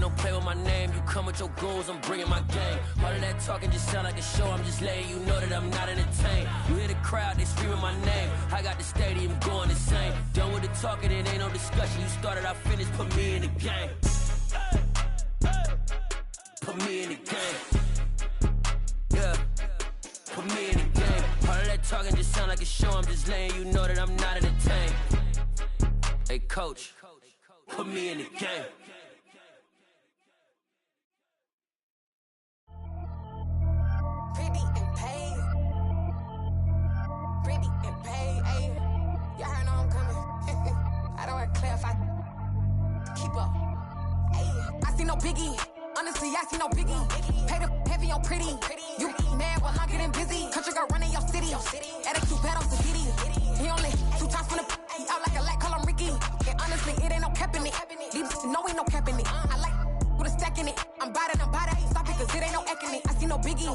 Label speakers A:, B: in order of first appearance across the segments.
A: no play with my name. You come with your goons, I'm bringing my gang. All of that talking just sound like a show. I'm just letting you know that I'm not entertained. You hear the crowd, they screaming my name. I got the stadium going insane. Done with the talking, it ain't no discussion. You started, I finished, put me in the game. Put me in the game. Yeah. Put me in the game. All of that talking just sound like a show. I'm just letting you know that I'm not entertained. Hey, coach, put me in the game.
B: Pretty and paid. Pretty and paid. Ayy, y'all heard I'm coming. I don't want to clarify. Keep up. Ayy, I see no biggie. Honestly, I see no biggie. Pay the heavy on pretty. You mad while I'm getting busy. Country girl running your city. Attitude bad on the city. He only 2 times from the he out like a light, call him Ricky. And honestly, it ain't no cap in it. These know ain't no cap in it. I like with a stack in it. I'm about it. Stop it, cause it ain't no eck in it. I see no biggie.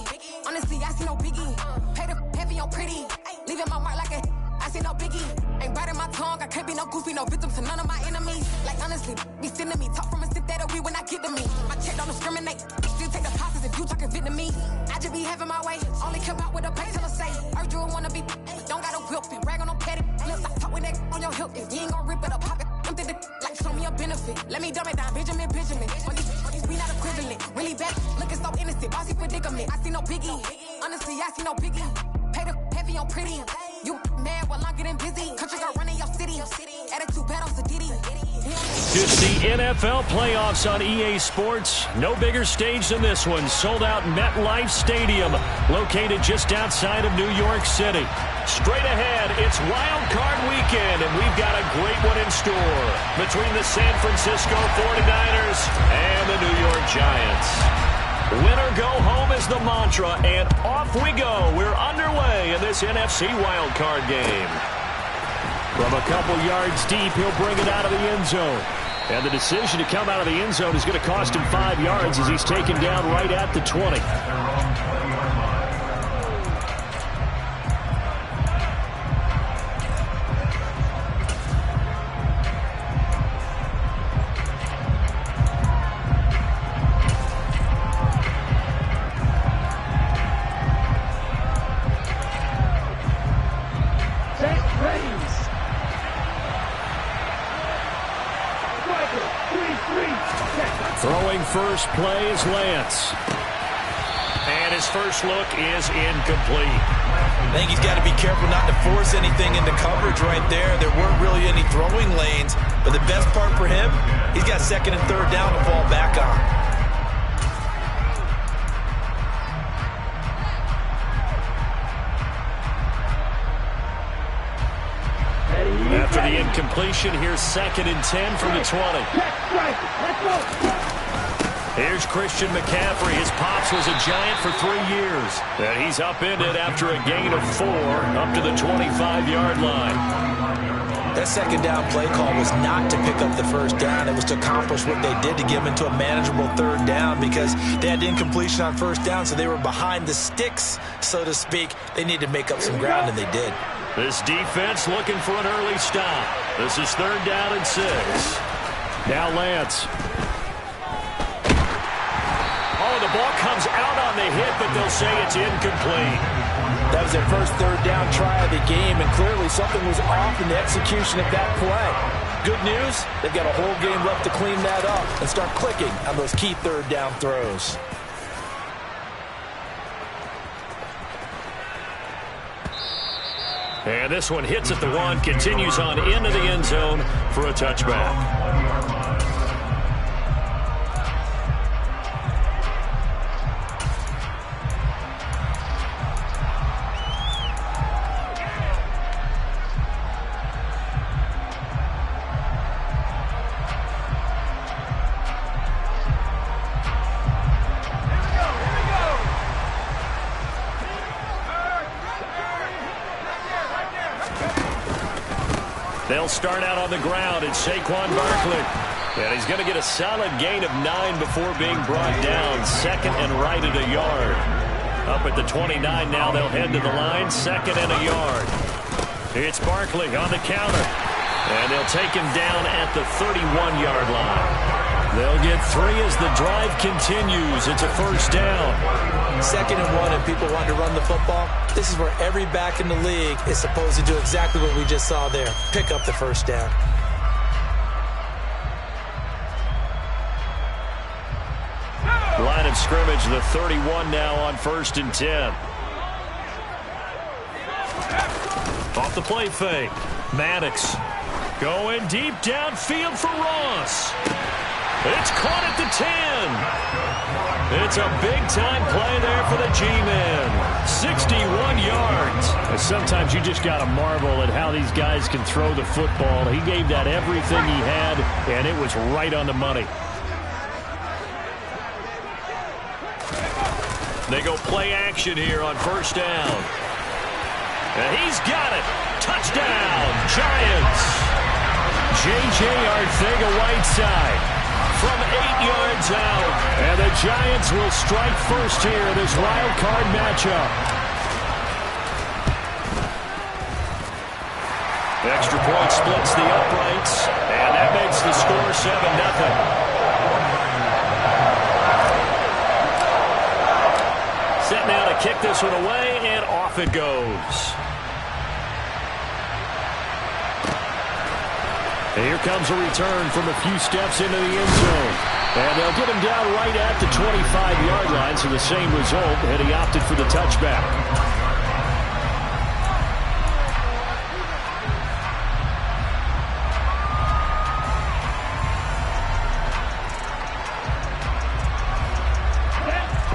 B: Honestly, I see no biggie. Pay the heavy on pretty. Leaving my mark like a I see no biggie. Ain't biting my tongue. I can't be no goofy, no victim to none of my enemies. Like honestly, be sending me talk from a sip that we when I get to me. My check don't discriminate. Still take the passes if you talking Vietnamese. I just be having my way. Only come out with a pay till I say. Urge you wanna be. Don't got no whip and rag on no petty. Let's stop talk with that on your hip. If you ain't gon' rip it up, pop it. Empty the like show me a benefit. Let me dumb it down, Benjamin. On these we not equivalent. Really bad, looking so innocent. Bossy predicament. I see no biggie. Honestly, I see no biggie. Pay the heavy on pretty. You mad while I'm getting busy. Country girl running your city. Attitude bad on the ditty.
C: It's the NFL playoffs on EA Sports. No bigger stage than this one. Sold out MetLife Stadium, located just outside of New York City. Straight ahead, it's Wild Card Weekend, and we've got a great one in store between the San Francisco 49ers and the New York Giants. Win or go home is the mantra, and off we go. We're underway in this NFC Wild Card game. From a couple yards deep, he'll bring it out of the end zone. And the decision to come out of the end zone is going to cost him 5 yards as he's taken down right at the 20. Throwing first play is Lance. And his first look is incomplete.
D: I think he's got to be careful not to force anything into coverage right there. There weren't really any throwing lanes. But the best part for him, he's got second and third down to fall back on.
C: After the incompletion, here's 2nd and 10 from the 20. Here's Christian McCaffrey. His pops was a Giant for 3 years. And he's upended after a gain of 4 up to the 25-yard line.
D: That second down play call was not to pick up the first down. It was to accomplish what they did to get them into a manageable third down because they had incompletion on first down, so they were behind the sticks, so to speak. They needed to make up some ground, and they did.
C: This defense looking for an early stop. This is 3rd down and 6. Now Lance. Oh, the ball comes out on the hit, but they'll say it's incomplete.
D: That was their first 3rd down try of the game, and clearly something was off in the execution of that play. Good news, they've got a whole game left to clean that up and start clicking on those key 3rd down throws.
C: And this one hits at the 1, continues on into the end zone for a touchback. They'll start out on the ground. It's Saquon Barkley. And he's going to get a solid gain of 9 before being brought down. 2nd and right at a yard. Up at the 29 now, they'll head to the line. 2nd and a yard. It's Barkley on the counter. And they'll take him down at the 31-yard line. They'll get 3 as the drive continues. It's a first down.
D: 2nd and 1, and people want to run the football. This is where every back in the league is supposed to do exactly what we just saw there. Pick up the first down.
C: Line of scrimmage, the 31 now on 1st and 10. Off the play fake. Maddox going deep downfield for Ross. It's caught at the 10. It's a big-time play there for the G-Men. 61 yards. Sometimes you just got to marvel at how these guys can throw the football. He gave that everything he had, and it was right on the money. They go play action here on first down. And he's got it. Touchdown, Giants. J.J. Arcega-Whiteside from 8 yards out. And the Giants will strike first here in this wild card matchup. Extra point splits the uprights. And that makes the score 7-0. Set now to kick this one away, and off it goes. And here comes a return from a few steps into the end zone. And they'll get him down right at the 25-yard line, so the same result, and he opted for the touchback.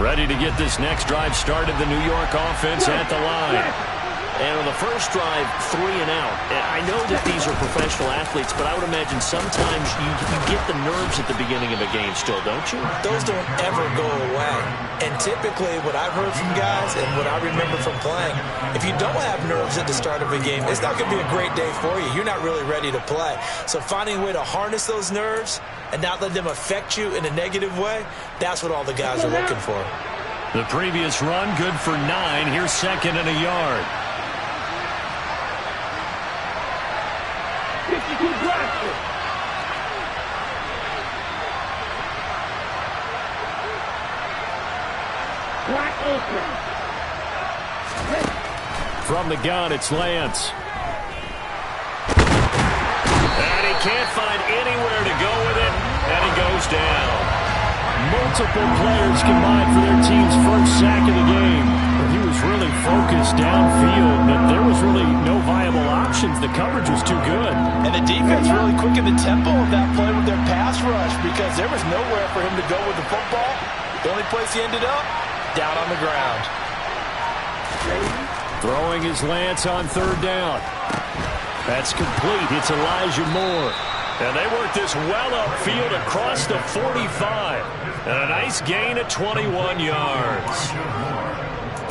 C: Ready to get this next drive started, the New York offense at the line.
E: And on the first drive, 3 and out. And I know that these are professional athletes, but I would imagine sometimes you get the nerves at the beginning of a game still, don't you?
D: Those don't ever go away. And typically what I've heard from guys and what I remember from playing, if you don't have nerves at the start of a game, it's not going to be a great day for you. You're not really ready to play. So finding a way to harness those nerves and not let them affect you in a negative way, that's what all the guys are looking for.
C: The previous run, good for 9. Here's 2nd and a yard. From the gun, it's Lance. And he can't find anywhere to go with it, and he goes down. Multiple players combined for their team's first sack of the game. He was really focused downfield, but there was really no viable options. The coverage was too good.
D: And the defense really quickened the tempo of that play with their pass rush because there was nowhere for him to go with the football. The only place he ended up, down on the ground.
C: Throwing his Lance on 3rd down. That's complete. It's Elijah Moore. And they work this well upfield across the 45. And a nice gain of 21 yards.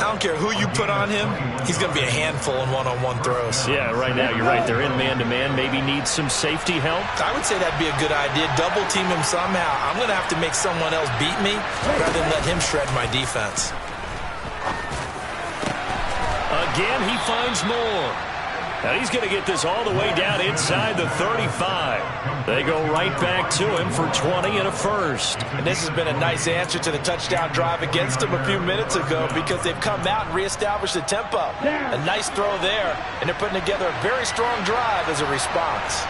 D: I don't care who you put on him, he's going to be a handful in one-on-one throws.
C: Yeah, right now you're right. They're in man-to-man. Maybe needs some safety help.
D: I would say that'd be a good idea. Double team him somehow. I'm going to have to make someone else beat me rather than let him shred my defense.
C: Again, he finds more. And he's going to get this all the way down inside the 35. They go right back to him for 20 and a first.
D: And this has been a nice answer to the touchdown drive against him a few minutes ago because they've come out and reestablished the tempo. A nice throw there, and they're putting together a very strong drive as a response.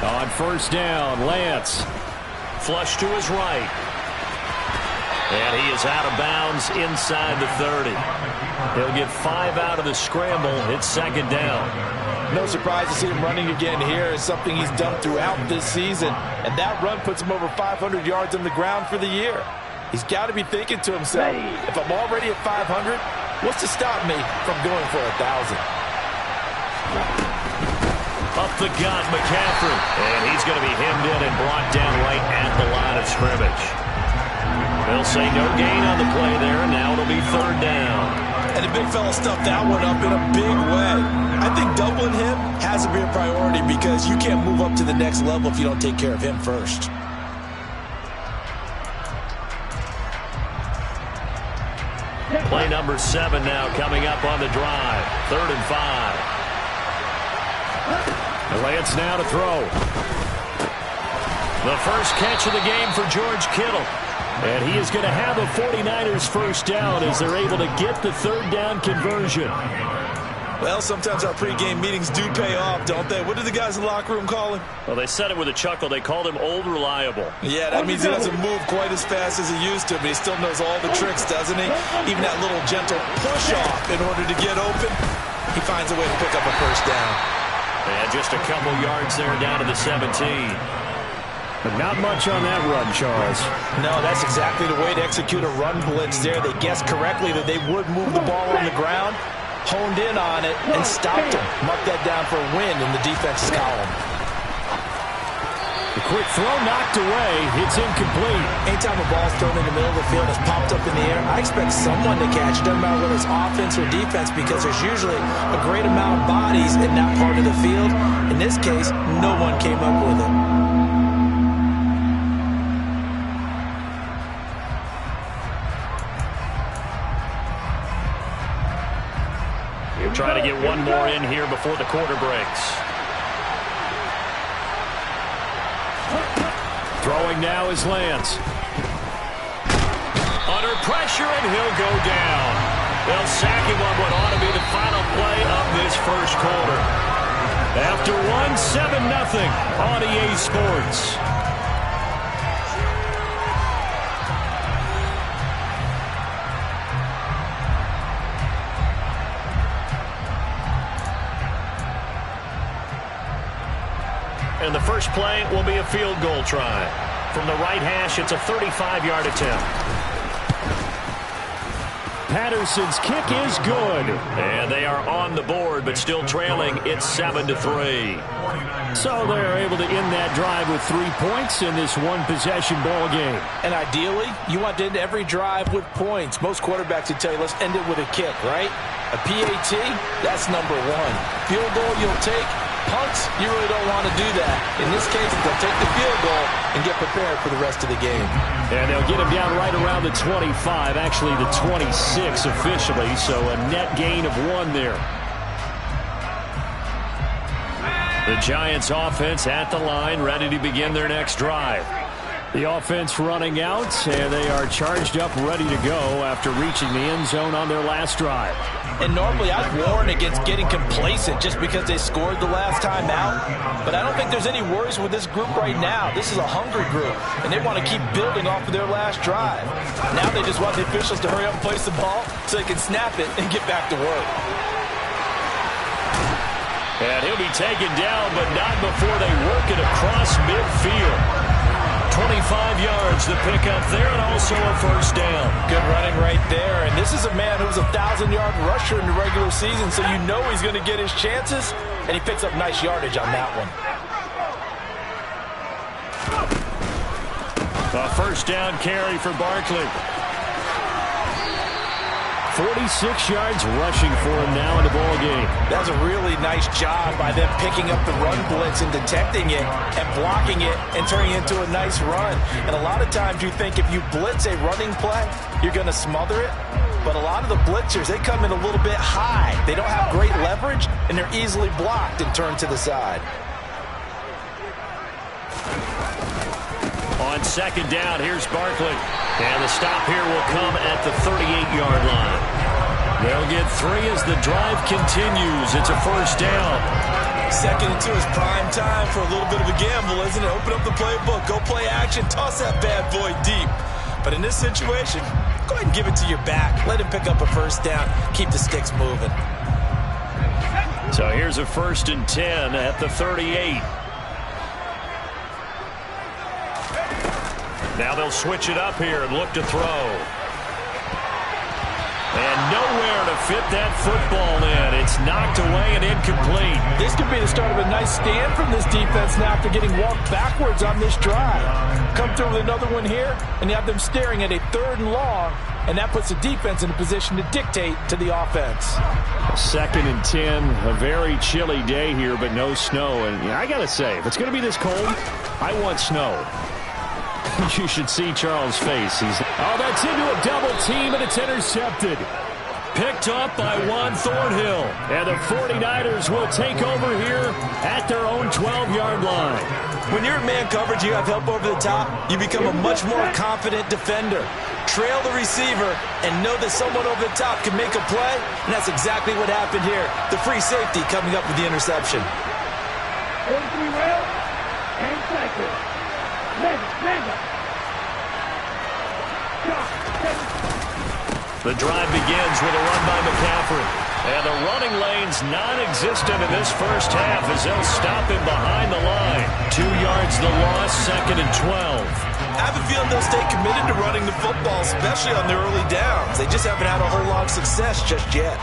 C: On first down, Lance. Flush to his right. And he is out of bounds inside the 30. He'll get 5 out of the scramble. It's 2nd down.
D: No surprise to see him running again here. It's something he's done throughout this season. And that run puts him over 500 yards on the ground for the year. He's got to be thinking to himself, if I'm already at 500, what's to stop me from going for 1,000?
C: Up the gut, McCaffrey. And he's going to be hemmed in and brought down right at the line of scrimmage. They'll say no gain on the play there, and now it'll be 3rd down.
D: And the big fella stuffed that one up in a big way. I think doubling him has to be a priority because you can't move up to the next level if you don't take care of him first.
C: Play number 7 now coming up on the drive. 3rd and 5. Lance now to throw. The first catch of the game for George Kittle. And he is going to have a 49ers first down as they're able to get the third down conversion.
D: Well, sometimes our pregame meetings do pay off, don't they? What did the guys in the locker room call him?
E: Well, they said it with a chuckle. They called him Old Reliable.
D: Yeah, that means he doesn't move quite as fast as he used to, but he still knows all the tricks, doesn't he? Even that little gentle push-off in order to get open, he finds a way to pick up a first down.
E: And just a couple yards there down to the 17.
C: But not much on that run, Charles.
D: No, that's exactly the way to execute a run blitz there. They guessed correctly that they would move the ball on the ground, honed in on it, and stopped him. Marked that down for a win in the defense's column.
C: The quick throw knocked away. It's incomplete.
D: Anytime a ball's thrown in the middle of the field, it's popped up in the air, I expect someone to catch it. Doesn't matter whether it's offense or defense, because there's usually a great amount of bodies in that part of the field. In this case, no one came up with it.
E: He'll try to get one more in here before the quarter breaks.
C: Throwing now is Lance.
E: Under pressure, and he'll go down. They'll sack him on what ought to be the final play of this first quarter.
C: After one, 7-0 on EA Sports.
E: And the first play will be a field goal try. From the right hash, it's a 35-yard attempt.
C: Patterson's kick is good.
E: And they are on the board, but still trailing. It's 7-3.
C: So they're able to end that drive with 3 points in this one-possession ball game.
D: And ideally, you want to end every drive with points. Most quarterbacks would tell you, let's end it with a kick, right? A PAT, that's number one. Field goal you'll take. Punts, you really don't want to do that. In this case, they'll take the field goal and get prepared for the rest of the game.
C: And they'll get him down right around the 25, actually the 26 officially, so a net gain of 1 there.
E: The Giants offense at the line, ready to begin their next drive.
C: The offense running out, and they are charged up, ready to go after reaching the end zone on their last drive.
D: And normally I'd warn against getting complacent just because they scored the last time out. But I don't think there's any worries with this group right now. This is a hungry group, and they want to keep building off of their last drive. Now they just want the officials to hurry up and place the ball so they can snap it and get back to work.
E: And he'll be taken down, but not before they work it across midfield. 25 yards the pickup there, and also a first down.
D: Good running right there. And this is a man who's a 1,000-yard rusher in the regular season, so you know he's going to get his chances, and he picks up nice yardage on that one.
C: A first down carry for Barkley. 46 yards rushing for him now in the ball game.
D: That's a really nice job by them picking up the run blitz and detecting it and blocking it and turning it into a nice run. And a lot of times you think if you blitz a running play, you're going to smother it. But a lot of the blitzers, they come in a little bit high. They don't have great leverage, and they're easily blocked and turned to the side.
E: On second down, here's Barkley. And the stop here will come at the 38-yard line.
C: They'll get 3 as the drive continues. It's a first down.
D: 2nd and 2 is prime time for a little bit of a gamble, isn't it? Open up the playbook, go play action, toss that bad boy deep. But in this situation, go ahead and give it to your back. Let him pick up a first down. Keep the sticks moving.
E: So here's a 1st and 10 at the 38. Now they'll switch it up here and look to throw. And nowhere to fit that football in. It's knocked away and incomplete.
D: This could be the start of a nice stand from this defense now after getting walked backwards on this drive. Come through with another one here, and you have them staring at a 3rd and long, and that puts the defense in a position to dictate to the offense.
C: 2nd and 10, a very chilly day here, but no snow. And I got to say, if it's going to be this cold, I want snow. You should see Charles' face. Oh, that's into a double team, and it's intercepted. picked up by Juan Thornhill. And the 49ers will take over here at their own 12-yard line.
D: When you're in man coverage, you have help over the top, you become a much more confident defender. Trail the receiver and know that someone over the top can make a play, and that's exactly what happened here. The free safety coming up with the interception.
F: 43 rail, 10 seconds.
C: The drive begins with a run by McCaffrey. And the running lane's non-existent in this first half as they'll stop him behind the line. 2 yards the loss, 2nd and 12.
D: I have a feeling they'll stay committed to running the football, especially on their early downs. They just haven't had a whole lot of success just yet.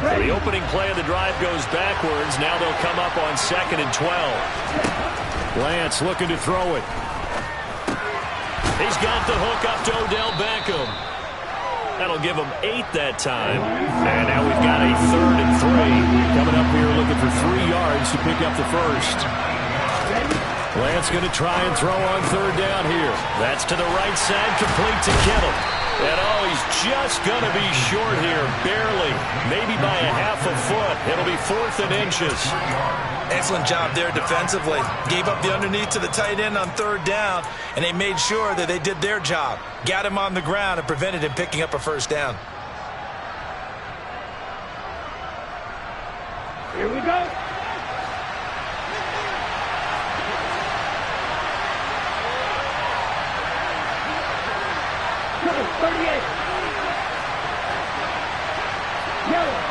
C: The opening play of the drive goes backwards. Now they'll come up on 2nd and 12. Lance looking to throw it. He's got the hook up to Odell Beckham. That'll give him 8 that time. And now we've got a 3rd and 3. Coming up here looking for 3 yards to pick up the first. Lance going to try and throw on 3rd down here. That's to the right side, complete to Kittle. And oh, he's just going to be short here, barely, maybe by a half a foot. It'll be 4th and inches.
D: Excellent job there defensively. Gave up the underneath to the tight end on 3rd down, and they made sure that they did their job. Got him on the ground and prevented him picking up a 1st down.
F: Here we go.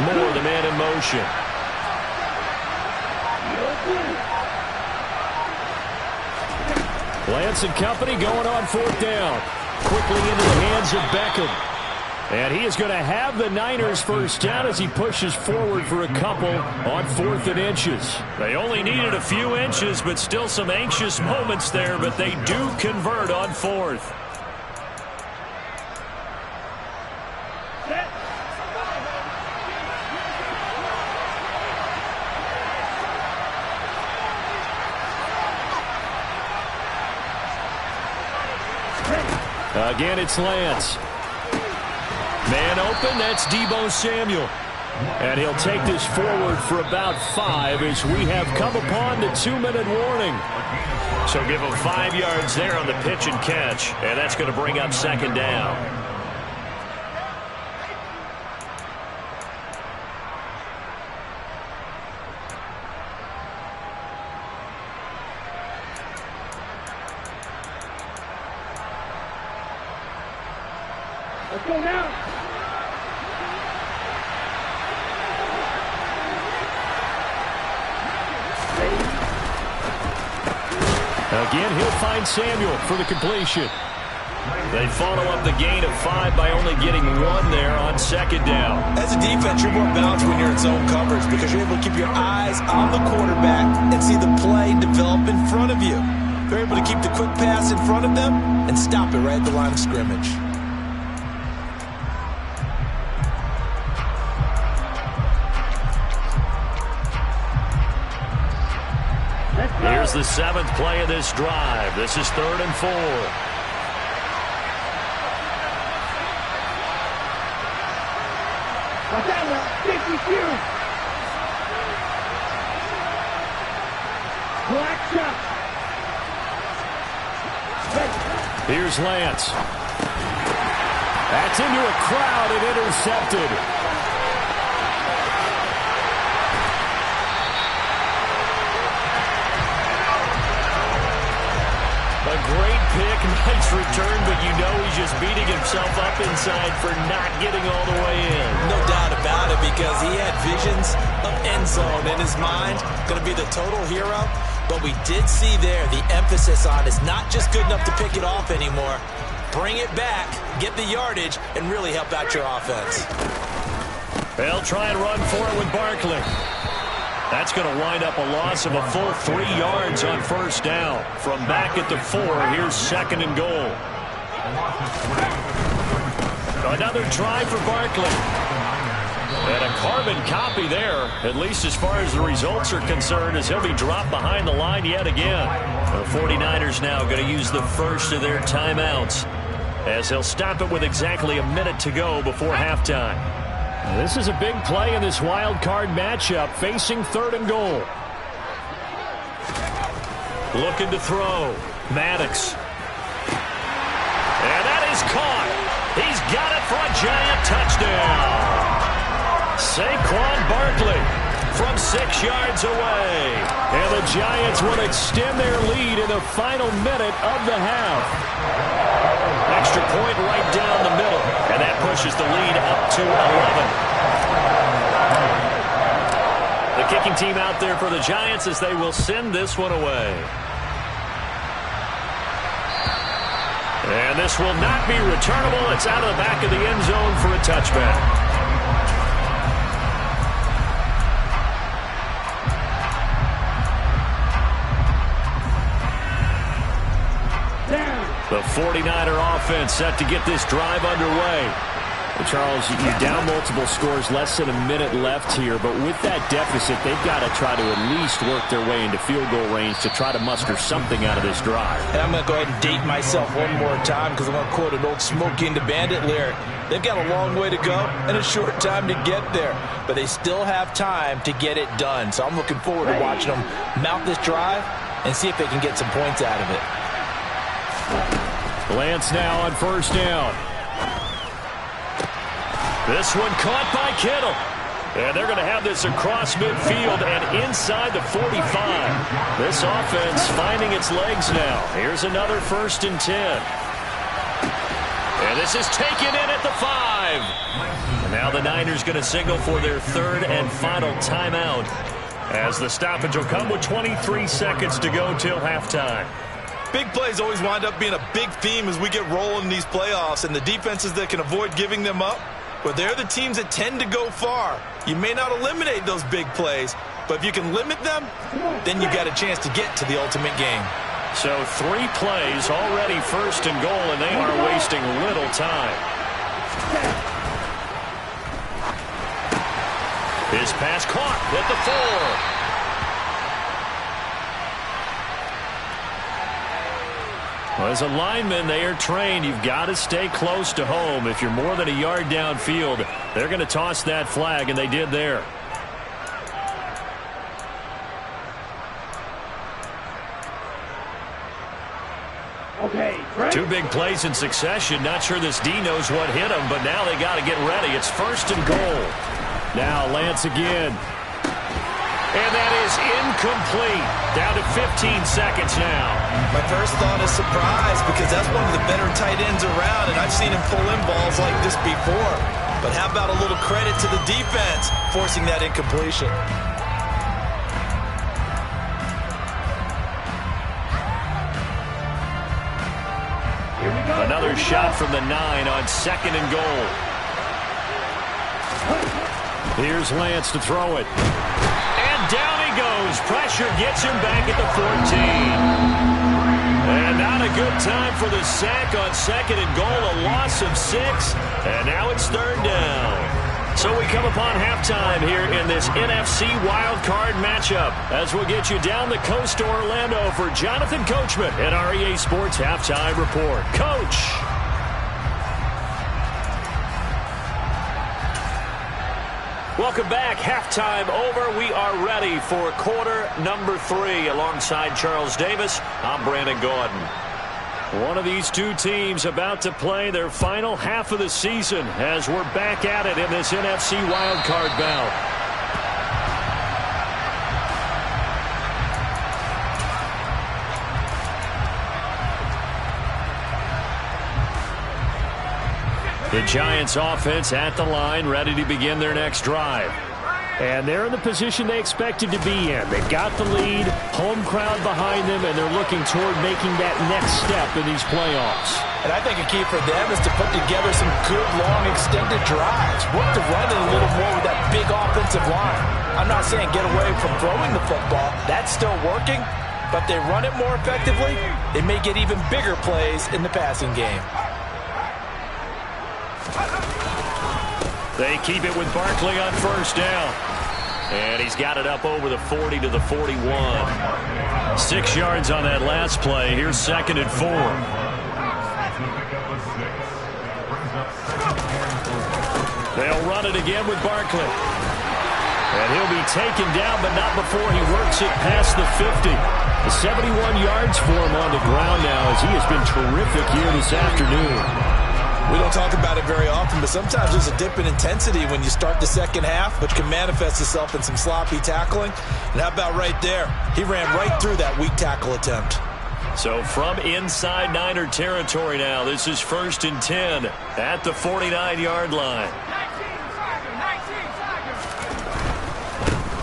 C: Moore, the man in motion. Lance and company going on 4th down. Quickly into the hands of Beckham. And he is going to have the Niners first down as he pushes forward for a couple on 4th and inches. They only needed a few inches, but still some anxious moments there, but they do convert on 4th. Again, it's Lance. Man open, that's Deebo Samuel. And he'll take this forward for about 5 as we have come upon the 2-minute warning. So give him 5 yards there on the pitch and catch. And that's going to bring up 2nd down.
F: Let's go now.
C: Again, he'll find Samuel for the completion. They follow up the gain of 5 by only getting 1 there on 2nd down.
D: As a defense, you're more balanced when you're in zone coverage because you're able to keep your eyes on the quarterback and see the play develop in front of you. They're able to keep the quick pass in front of them and stop it right at the line of scrimmage.
C: Here's the 7th play of this drive. This is 3rd and 4.
F: Black shot.
C: Here's Lance. That's into a crowd and intercepted. A great pick, nice return, but you know he's just beating himself up inside for not getting all the way in.
D: No doubt about it because he had visions of end zone in his mind. Going to be the total hero. But we did see there the emphasis on is not just good enough to pick it off anymore. Bring it back, get the yardage, and really help out your offense.
C: They'll try and run for it with Barkley. That's going to wind up a loss of a full 3 yards on 1st down. From back at the 4, here's 2nd and goal. Another try for Barkley. And a carbon copy there, at least as far as the results are concerned, as he'll be dropped behind the line yet again. The 49ers now going to use the first of their timeouts, as he'll stop it with exactly a minute to go before halftime. This is a big play in this wild card matchup, facing 3rd and goal. Looking to throw. Maddox. And that is caught. He's got it for a giant touchdown. Saquon Barkley from 6 yards away. And the Giants will extend their lead in the final minute of the half. Extra point right down the middle. And that pushes the lead up to 11. The kicking team out there for the Giants as they will send this one away. And this will not be returnable. It's out of the back of the end zone for a touchback. The 49er offense set to get this drive underway. Well, Charles, you down multiple scores, less than a minute left here, but with that deficit, they've got to try to at least work their way into field goal range to try to muster something out of this drive.
D: And I'm going to go ahead and date myself one more time because I'm going to quote an old Smokey and the Bandit lyric. They've got a long way to go and a short time to get there, but they still have time to get it done. So I'm looking forward to watching them mount this drive and see if they can get some points out of it.
C: Lance now on 1st down. This one caught by Kittle. And they're going to have this across midfield and inside the 45. This offense finding its legs now. Here's another 1st and 10. And this is taken in at the 5. And now the Niners going to signal for their 3rd and final timeout, as the stoppage will come with 23 seconds to go till halftime.
D: Big plays always wind up being a big theme as we get rolling in these playoffs, and the defenses that can avoid giving them up, but they're the teams that tend to go far. You may not eliminate those big plays, but if you can limit them, then you got a chance to get to the ultimate game.
C: So 3 plays already 1st and goal, and they are wasting little time. His pass caught at the 4. Well, as a lineman, they are trained. You've got to stay close to home. If you're more than a yard downfield, they're going to toss that flag, and they did there.
F: Okay, great.
C: 2 big plays in succession. Not sure this D knows what hit him, but now they got to get ready. It's 1st and goal. Now Lance again. And that is incomplete. Down to 15 seconds now.
D: My first thought is surprise, because that's one of the better tight ends around, and I've seen him pull in balls like this before. But how about a little credit to the defense forcing that incompletion?
F: Here we go.
C: Another shot from the 9 on 2nd and goal. Here's Lance to throw it. Down he goes. Pressure gets him back at the 14. And not a good time for the sack on 2nd and goal. A loss of 6. And now it's 3rd down. So we come upon halftime here in this NFC wildcard matchup, as we'll get you down the coast to Orlando for Jonathan Coachman at our EA Sports Halftime Report. Coach. Welcome back. Halftime over. We are ready for quarter number 3. Alongside Charles Davis, I'm Brandon Gaudin. One of these 2 teams about to play their final half of the season as we're back at it in this NFC wildcard bout. The Giants offense at the line, ready to begin their next drive. And they're in the position they expected to be in. They've got the lead, home crowd behind them, and they're looking toward making that next step in these playoffs.
D: And I think a key for them is to put together some good, long, extended drives. Work the run a little more with that big offensive line. I'm not saying get away from throwing the football. That's still working. But they run it more effectively, they may get even bigger plays in the passing game.
C: They keep it with Barkley on first down. And he's got it up over the 40 to the 41. 6 yards on that last play. Here's 2nd and 4. They'll run it again with Barkley. And he'll be taken down, but not before he works it past the 50. 71 yards for him on the ground now, as he has been terrific here this afternoon.
D: We don't talk about it very often, but sometimes there's a dip in intensity when you start the second half, which can manifest itself in some sloppy tackling. And how about right there? He ran right through that weak tackle attempt.
C: So from inside Niner territory now, this is 1st and 10 at the 49-yard line.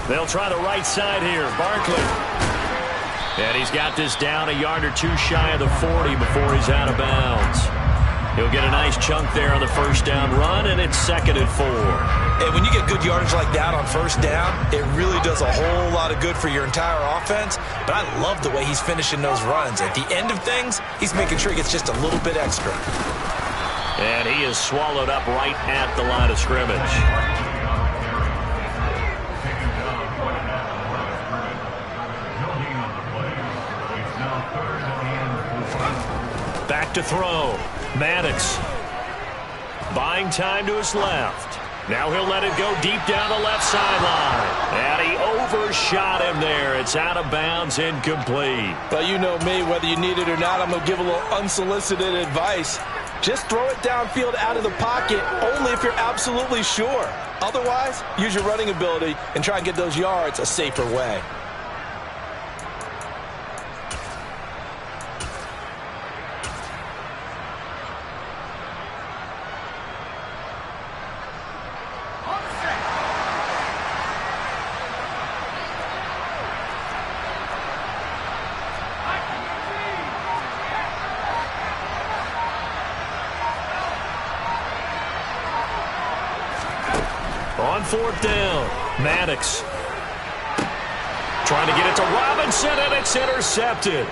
C: They'll try the right side here. Barkley. And he's got this down a yard or two shy of the 40 before he's out of bounds. He'll get a nice chunk there on the first down run, and it's 2nd and 4.
D: And when you get good yardage like that on first down, it really does a whole lot of good for your entire offense. But I love the way he's finishing those runs. At the end of things, he's making sure he gets just a little bit extra.
C: And he is swallowed up right at the line of scrimmage. Back to throw. Maddox buying time to his left. Now he'll let it go deep down the left sideline. And he overshot him there. It's out of bounds, incomplete.
D: But you know me, whether you need it or not, I'm going to give a little unsolicited advice. Just throw it downfield out of the pocket only if you're absolutely sure. Otherwise, use your running ability and try and get those yards a safer way.
C: On 4th down, Maddox trying to get it to Robinson, and it's intercepted.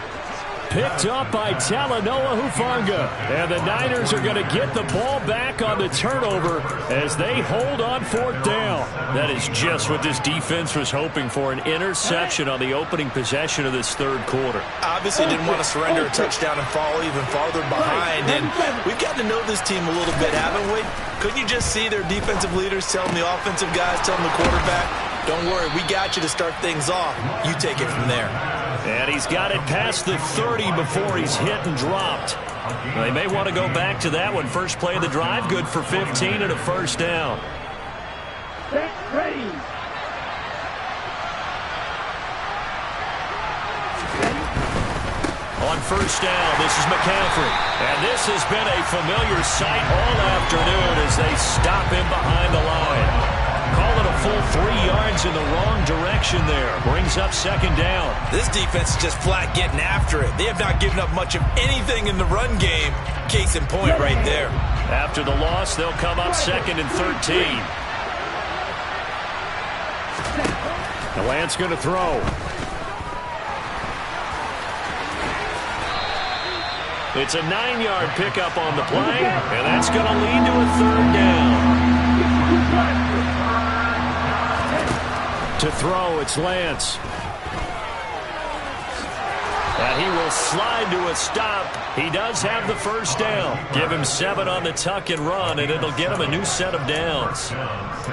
C: Picked up by Talanoa Hufanga. And the Niners are going to get the ball back on the turnover as they hold on 4th down. That is just what this defense was hoping for, an interception on the opening possession of this 3rd quarter.
D: Obviously didn't want to surrender a touchdown and fall even farther behind. And we've gotten to know this team a little bit, haven't we? Couldn't you just see their defensive leaders telling the offensive guys, telling the quarterback, don't worry, we got you to start things off. You take it from there.
C: And he's got it past the 30 before he's hit and dropped. They may want to go back to that one. First play of the drive, good for 15 and a first down.
F: Ready.
C: On first down, this is McCaffrey. And this has been a familiar sight all afternoon as they stop him behind the line. Call it a full 3 yards in the wrong direction there. Brings up 2nd down.
D: This defense is just flat getting after it. They have not given up much of anything in the run game. Case in point right there.
C: After the loss, they'll come up 2nd and 13. The Lance going to throw. It's a 9-yard pickup on the play, and that's going to lead to a 3rd down. To throw, it's Lance. And he will slide to a stop. He does have the first down. Give him 7 on the tuck and run, and it'll get him a new set of downs.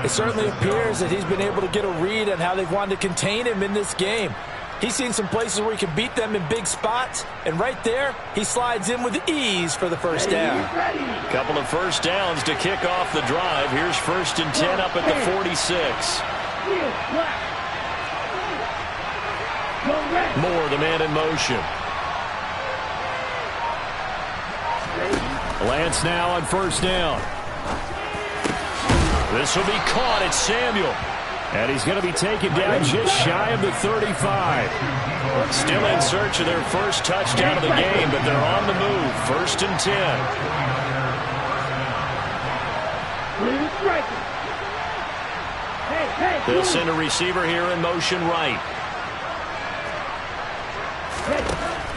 D: It certainly appears that he's been able to get a read on how they've wanted to contain him in this game. He's seen some places where he can beat them in big spots, and right there, he slides in with ease for the first down.
C: Couple of first downs to kick off the drive. Here's 1st and 10 up at the 46. Moore, the man in motion. Lance now on first down. This will be caught. It's Samuel. And he's going to be taken down just shy of the 35. Still in search of their first touchdown of the game, but they're on the move. 1st and 10. They'll send a receiver here in motion right.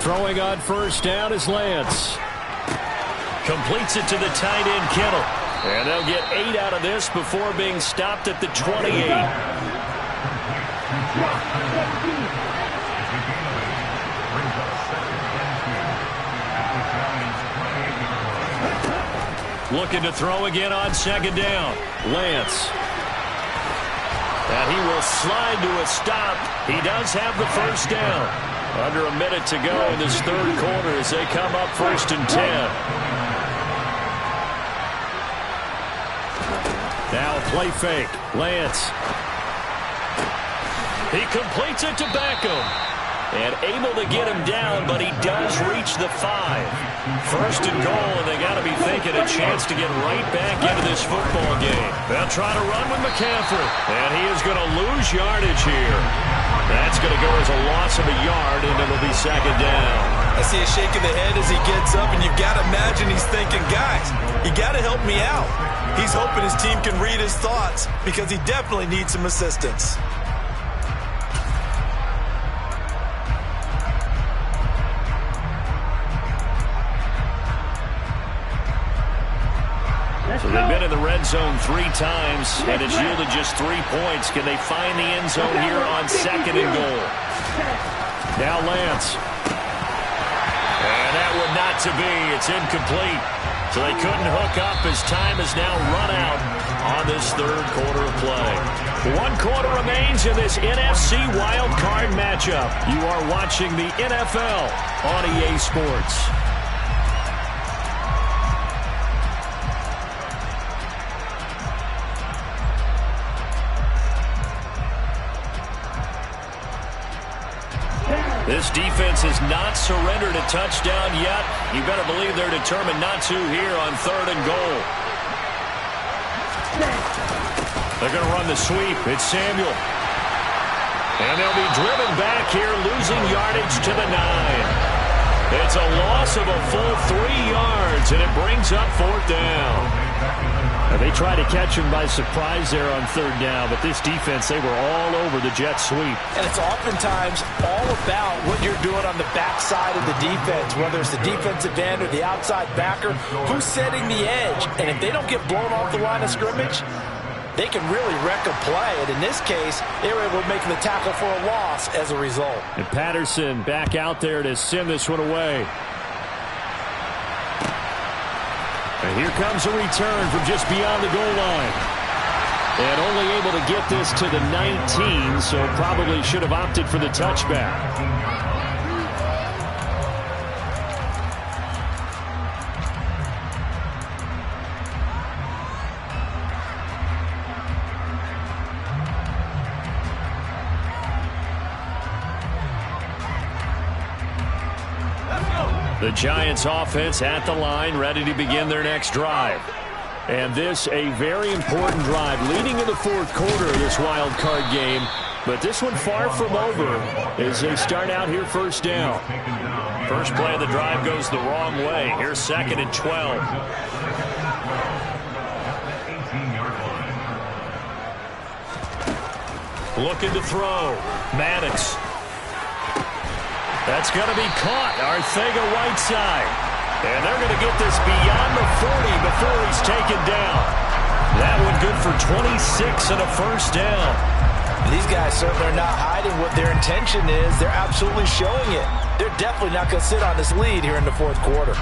C: Throwing on first down is Lance. Completes it to the tight end, Kittle. And they'll get 8 out of this before being stopped at the 28. Looking to throw again on second down. Lance. And he will slide to a stop. He does have the first down. Under a minute to go in this third quarter as they come up 1st and 10. Now play fake. Lance. He completes it to Beckham. And able to get him down, but he does reach the 5. 1st and goal, and they got to be thinking a chance to get right back into this football game. They'll try to run with McCaffrey, and he is going to lose yardage here. That's going to go as a loss of a yard, and it'll be second down.
D: I see a shake of the head as he gets up, and you've got to imagine he's thinking, guys, you got to help me out. He's hoping his team can read his thoughts because he definitely needs some assistance.
C: So they've been in the red zone 3 times, and it's yielded just 3 points. Can they find the end zone here on second and goal? Now Lance. And that one not to be. It's incomplete. So they couldn't hook up as time has now run out on this third quarter of play. 1 quarter remains in this NFC Wild Card matchup. You are watching the NFL on EA Sports. This defense has not surrendered a touchdown yet. You better believe they're determined not to here on 3rd and goal. They're going to run the sweep. It's Samuel. And they'll be driven back here, losing yardage to the 9. It's a loss of a full 3 yards, and it brings up 4th down. Now, they tried to catch him by surprise there on 3rd down, but this defense, they were all over the jet sweep.
D: And it's oftentimes all about what you're doing on the backside of the defense, whether it's the defensive end or the outside backer, who's setting the edge. And if they don't get blown off the line of scrimmage, they can really wreck a play. And in this case, they were able to make the tackle for a loss as a result.
C: And Patterson back out there to send this one away. And here comes a return from just beyond the goal line. And only able to get this to the 19, so probably should have opted for the touchback. The Giants offense at the line, ready to begin their next drive. And this a very important drive leading in the 4th quarter of this wild card game. But this one far from over as they start out here 1st down. First play of the drive goes the wrong way. Here's 2nd and 12. Looking to throw. Maddox. That's going to be caught. Arcega-Whiteside. And they're going to get this beyond the 40 before he's taken down. That one good for 26 and a 1st down.
D: These guys certainly are not hiding what their intention is. They're absolutely showing it. They're definitely not going to sit on this lead here in the 4th quarter.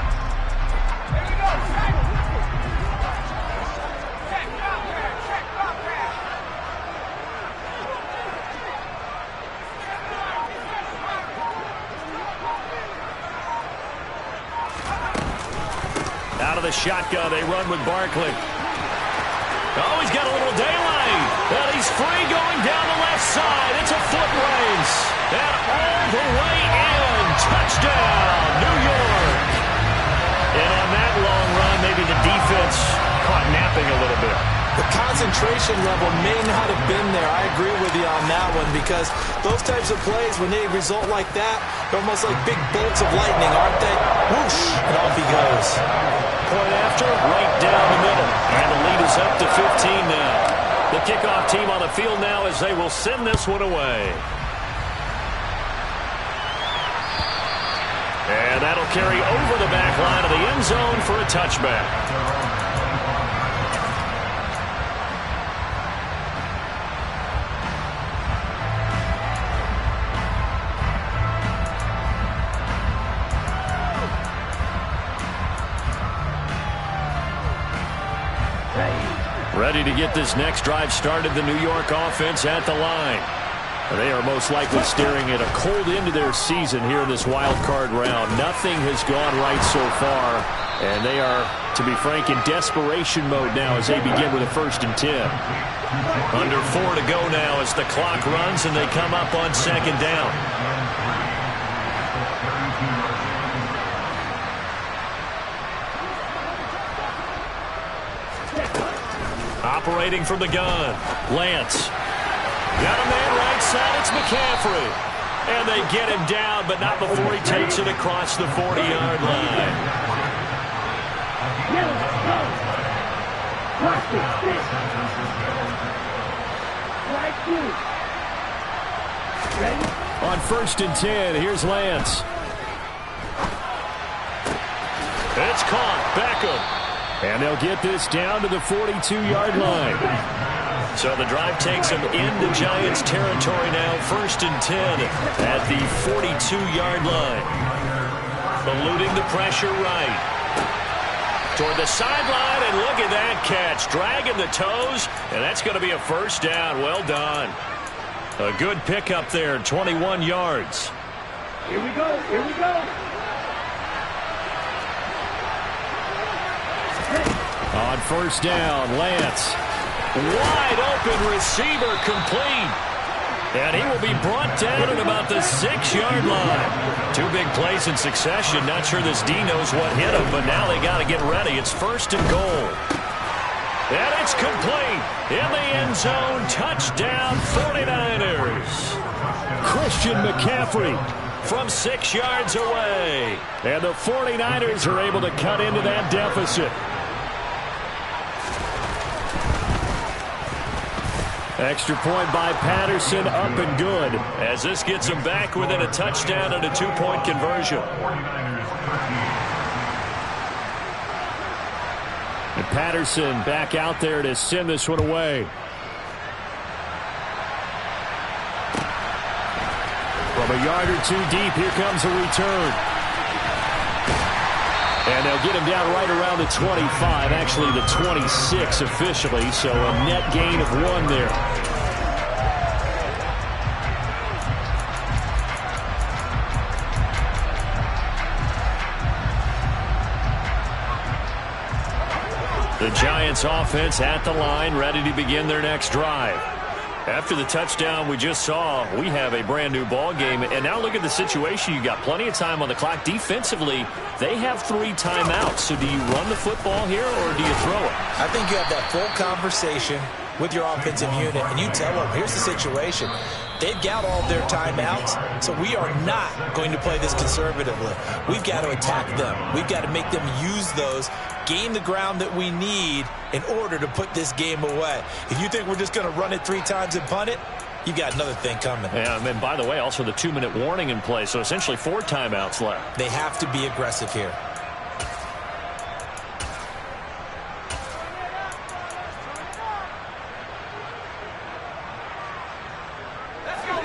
C: Out of the shotgun, they run with Barkley. Oh, he's got a little daylight. And he's free going down the left side. It's a foot race. And all the way in. Touchdown, New York. And on that long run, maybe the defense caught napping a little bit.
D: The concentration level may not have been there. I agree with you on that one because those types of plays, when they result like that, they're almost like big bolts of lightning, aren't they? Whoosh, and off he goes.
C: Point after, right down the middle. And the lead is up to 15 now. The kickoff team on the field now as they will send this one away. And that'll carry over the back line of the end zone for a touchback. Ready to get this next drive started, the New York offense at the line. They are most likely staring at a cold end to their season here in this wild card round. Nothing has gone right so far, and they are, to be frank, in desperation mode now as they begin with a 1st and 10. Under 4 to go now as the clock runs and they come up on 2nd down. Operating from the gun, Lance. Got a man right side, it's McCaffrey. And they get him down, but not before he takes it across the 40-yard line. On 1st and 10, here's Lance. It's caught, Beckham. And they'll get this down to the 42-yard line. So the drive takes them into Giants territory now. 1st and 10 at the 42-yard line. Eluding the pressure right. Toward the sideline, and look at that catch. Dragging the toes, and that's going to be a 1st down. Well done. A good pickup there, 21 yards.
F: Here we go, here we go.
C: On 1st down, Lance. Wide open receiver complete. And he will be brought down at about the 6-yard line. 2 big plays in succession. Not sure this D knows what hit him, but now they got to get ready. It's 1st and goal. And it's complete. In the end zone, touchdown 49ers. Christian McCaffrey from 6 yards away. And the 49ers are able to cut into that deficit. Extra point by Patterson, up and good. As this gets them back within a touchdown and a 2-point conversion. And Patterson back out there to send this one away. From a yard or 2 deep, here comes a return. And they'll get him down right around the 25, actually the 26 officially, so a net gain of 1 there. The Giants offense at the line, ready to begin their next drive. After the touchdown we just saw, we have a brand new ball game. And now look at the situation. You got plenty of time on the clock. Defensively, they have 3 timeouts. So do you run the football here or do you throw it?
D: I think you have that full conversation with your offensive unit, and you tell them, here's the situation. They've got all their timeouts, so we are not going to play this conservatively. We've got to attack them. We've got to make them use those, gain the ground that we need in order to put this game away. If you think we're just going to run it 3 times and punt it, you've got another thing coming.
C: Yeah, and by the way, also the 2-minute warning in play, so essentially 4 timeouts left.
D: They have to be aggressive here.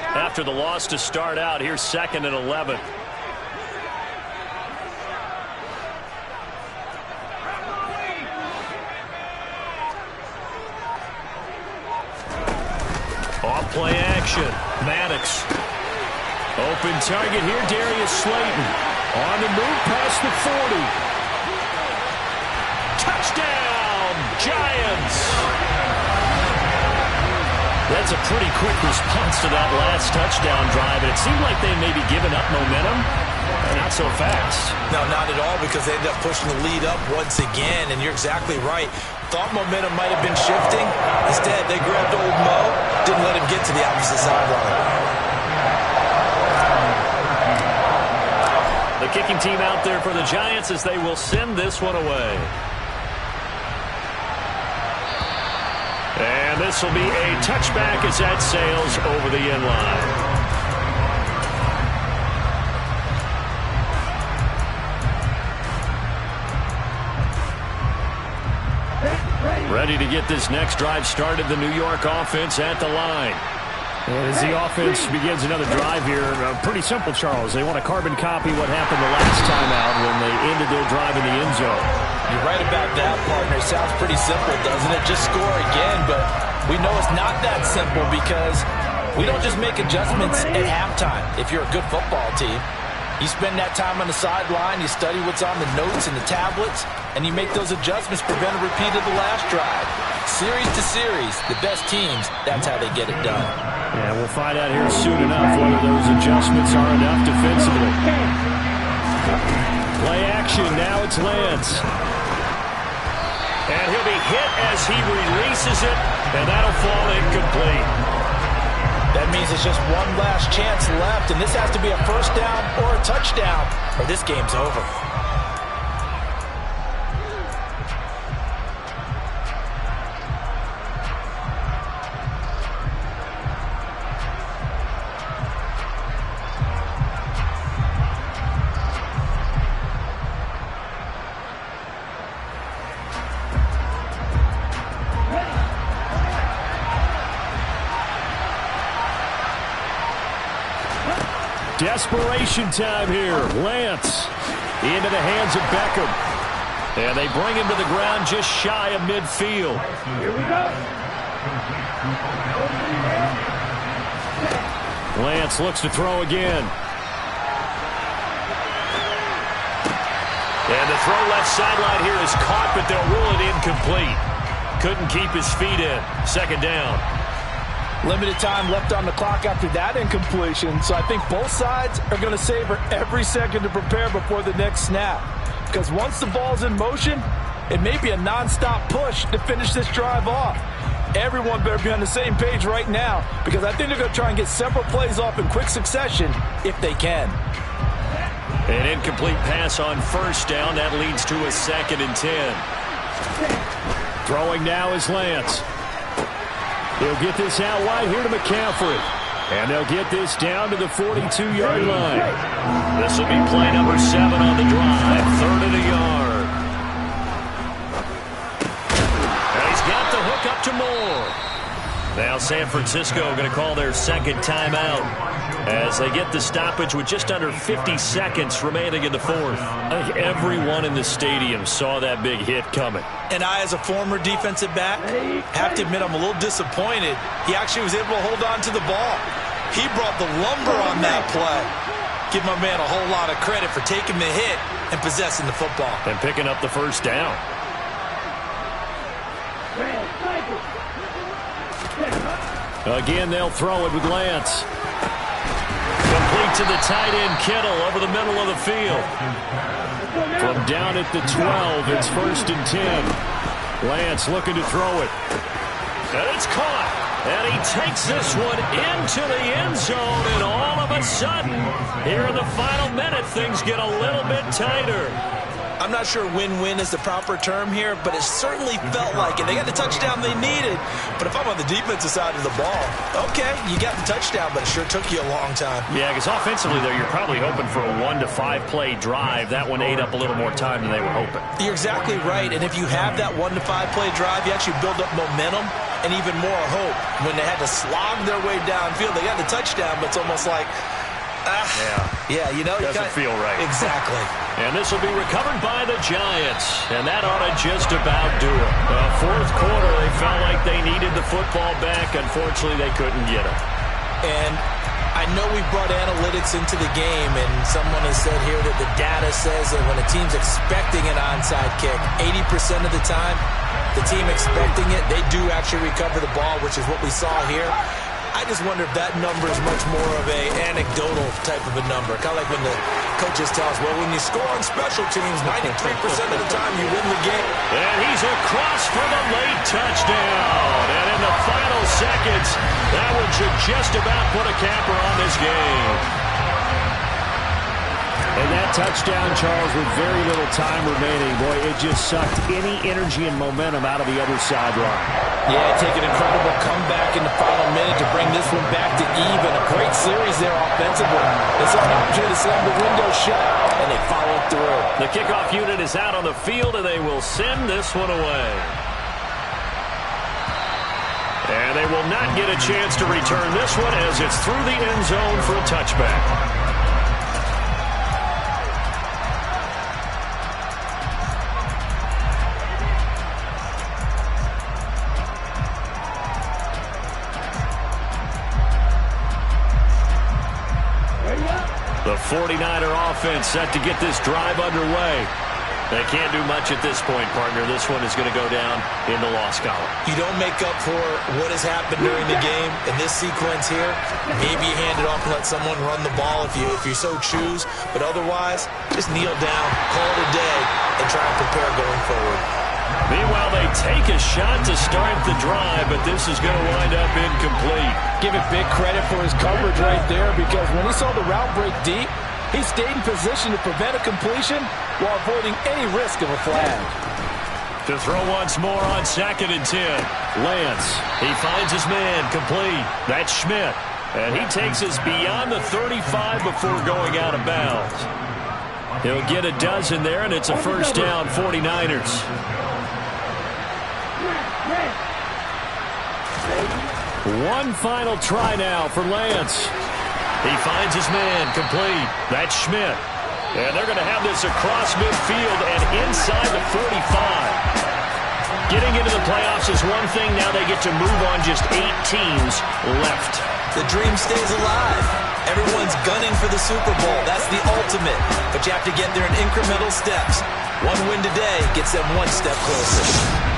C: After the loss to start out, here's 2nd and 11. Off play action. Maddox. Open target here, Darius Slayton. On the move past the 40. Touchdown, Giants! That's a pretty quick response to that last touchdown drive, and it seemed like they may be giving up momentum. Not so fast.
D: No, not at all, because they ended up pushing the lead up once again, and you're exactly right. Thought momentum might have been shifting. Instead, they grabbed old Mo, didn't let him get to the opposite sideline.
C: The kicking team out there for the Giants as they will send this one away. And this will be a touchback as that sails over the end line. Ready to get this next drive started, the New York offense at the line. As the offense begins another drive here, pretty simple, Charles. They want to carbon copy what happened the last time out when they ended their drive in the end zone.
D: You're right about that, partner. Sounds pretty simple, doesn't it? Just score again, but we know it's not that simple because we don't just make adjustments at halftime if you're a good football team. You spend that time on the sideline, you study what's on the notes and the tablets, and you make those adjustments, prevent a repeat of the last drive. Series to series, the best teams, that's how they get it done.
C: Yeah, we'll find out here soon enough whether those adjustments are enough defensively. Play action, now it's Lance.
E: And he'll be hit as he releases it, and that'll fall incomplete.
D: That means it's just one last chance left, and this has to be a first down or a touchdown, or this game's over.
C: Desperation time here. Lance into the hands of Beckham. And they bring him to the ground just shy of midfield.
F: Here we go.
C: Lance looks to throw again. And the throw left sideline here is caught, but they'll rule it incomplete. Couldn't keep his feet in. Second down.
D: Limited time left on the clock after that incompletion, so I think both sides are going to savor every second to prepare before the next snap. Because once the ball's in motion, it may be a non-stop push to finish this drive off. Everyone better be on the same page right now, because I think they're going to try and get several plays off in quick succession if they can.
C: An incomplete pass on first down. That leads to a 2nd and 10. Throwing now is Lance. He'll get this out wide here to McCaffrey. And they'll get this down to the 42-yard line.
E: This will be play number 7 on the drive. 3rd and a yard. And he's got the hook up to Moore. Now San Francisco going to call their second timeout as they get the stoppage with just under 50 seconds remaining in the 4th.
C: I think everyone in the stadium saw that big hit coming.
D: And I, as a former defensive back, have to admit I'm a little disappointed. He actually was able to hold on to the ball. He brought the lumber on that play. Give my man a whole lot of credit for taking the hit and possessing the football.
C: And picking up the first down. Again, they'll throw it with Lance. Complete to the tight end, Kittle, over the middle of the field. From down at the 12, it's 1st and 10. Lance looking to throw it.
E: And it's caught. And he takes this one into the end zone. And all of a sudden, here in the final minute, things get a little bit tighter.
D: I'm not sure win-win is the proper term here, but it certainly felt like it. They got the touchdown they needed, but if I'm on the defensive side of the ball, okay, you got the touchdown, but it sure took you a long time.
C: Yeah, because offensively, though, you're probably hoping for a 1 to 5 play drive. That one ate up a little more time than they were hoping.
D: You're exactly right, and if you have that 1 to 5 play drive, you actually build up momentum and even more hope. When they had to slog their way downfield, they got the touchdown, but it's almost like, yeah, you know,
C: doesn't feel right.
D: Exactly.
C: And this will be recovered by the Giants, and that ought to just about do it. 4th quarter, they felt like they needed the football back. Unfortunately, they couldn't get it.
D: And I know we brought analytics into the game, and someone has said here that the data says that when a team's expecting an onside kick, 80% of the time, the team expecting it, they do actually recover the ball, which is what we saw here. I just wonder if that number is much more of a anecdotal type of a number. Kind of like when the coaches tell us, well, when you score on special teams, 93% of the time you win the game.
C: And he's across for the late touchdown. And in the final seconds, that one should just about put a capper on this game. And that touchdown, Charles, with very little time remaining, boy, it just sucked any energy and momentum out of the other sideline.
D: Yeah, take an incredible comeback in the final minute to bring this one back to even. A great series there offensively. They saw an opportunity to slam the window shut, and they followed through.
E: The kickoff unit is out on the field, and they will send this one away.
C: And they will not get a chance to return this one as it's through the end zone for a touchback. The 49er offense set to get this drive underway. They can't do much at this point, partner. This one is going to go down in the loss column.
D: You don't make up for what has happened during the game. In this sequence here, maybe you hand it off and let someone run the ball if you so choose. But otherwise, just kneel down, call it a day, and try and prepare going forward.
C: Meanwhile, they take a shot to start the drive, but this is going to wind up incomplete.
G: Give it big credit for his coverage right there, because when he saw the route break deep, he stayed in position to prevent a completion while avoiding any risk of a flag.
C: To throw once more on 2nd and 10. Lance, he finds his man complete. That's Schmidt. And he takes us beyond the 35 before going out of bounds. He'll get a dozen there, and it's a first down, 49ers. One final try now for Lance. He finds his man complete. That's Schmidt. And they're going to have this across midfield and inside the 45. Getting into the playoffs is one thing. Now they get to move on just 8 teams left.
D: The dream stays alive. Everyone's gunning for the Super Bowl. That's the ultimate. But you have to get there in incremental steps. One win today gets them one step closer.